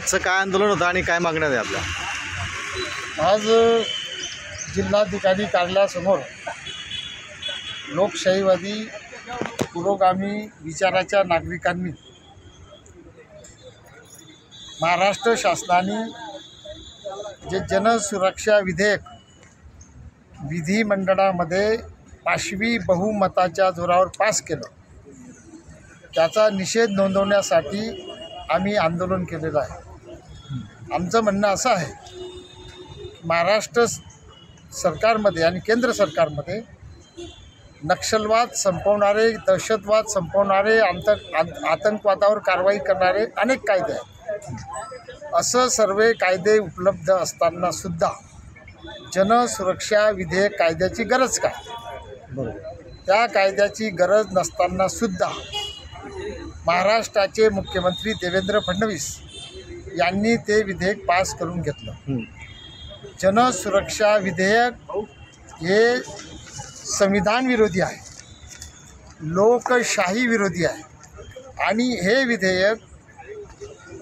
आजचं काय आंदोलन होतं आणि काय मागण्या आहे आपल्या? आज जिल्हाधिकारी कार्यालयासमोर लोकशाहीवादी पुरोगामी विचाराच्या नागरिकांनी महाराष्ट्र शासनाने जे जनसुरक्षा विधेयक विधिमंडळामध्ये 5वी बहुमताच्या जोरावर पास केलं, त्याचा निषेध नोंदवण्यासाठी आम्ही आंदोलन केलेलं आहे. आमचं म्हणणं असं आहे, महाराष्ट्र सरकारमध्ये आणि केंद्र सरकारमध्ये नक्षलवाद संपवणारे, दहशतवाद संपवणारे, आतंकवादावर कारवाई करणारे अनेक कायदे आहेत. असं सर्व कायदे उपलब्ध असतानासुद्धा जनसुरक्षा विधेयक कायद्याची गरज काय? त्या कायद्याची गरज नसतानासुद्धा महाराष्ट्राचे मुख्यमंत्री देवेंद्र फडणवीस यांनी ते विधेयक पास करून घेतलं. जनसुरक्षा विधेयक हे संविधान विरोधी आहे, लोकशाही विरोधी आहे आणि हे विधेयक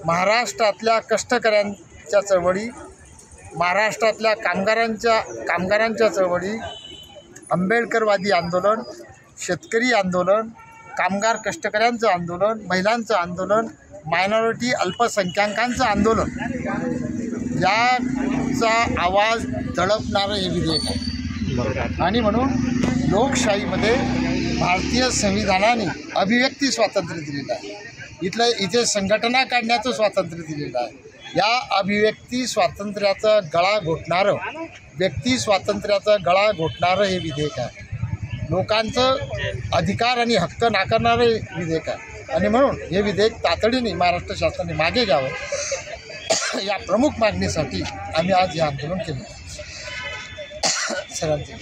महाराष्ट्रातल्या कष्टकऱ्यांच्या चळवळी, महाराष्ट्रातल्या कामगारांच्या चळवळी, आंबेडकरवादी आंदोलन, शेतकरी आंदोलन, कामगार कष्टकऱ्यांचं आंदोलन, महिलांचं आंदोलन, मायनॉरिटी अल्पसंख्याकांचं आंदोलन याचा आवाज दडपणारं हे विधेयक आहे. आणि म्हणून लोकशाहीमध्ये भारतीय संविधानाने अभिव्यक्ती स्वातंत्र्य दिलेलं आहे, इथे संघटना काढण्याचं स्वातंत्र्य दिलेलं आहे. या अभिव्यक्ती स्वातंत्र्याचा गळा घोटणारं, व्यक्ती स्वातंत्र्याचा गळा घोटणारं हे विधेयक आहे. लोकांचं अधिकार आणि हक्क नाकारणारं हे विधेयक आहे. आणि म्हणून हे विधेयक तातडीने महाराष्ट्र शासनाने मागे घ्यावं या प्रमुख मागणीसाठी आम्ही आज हे आंदोलन केलं. सरांचे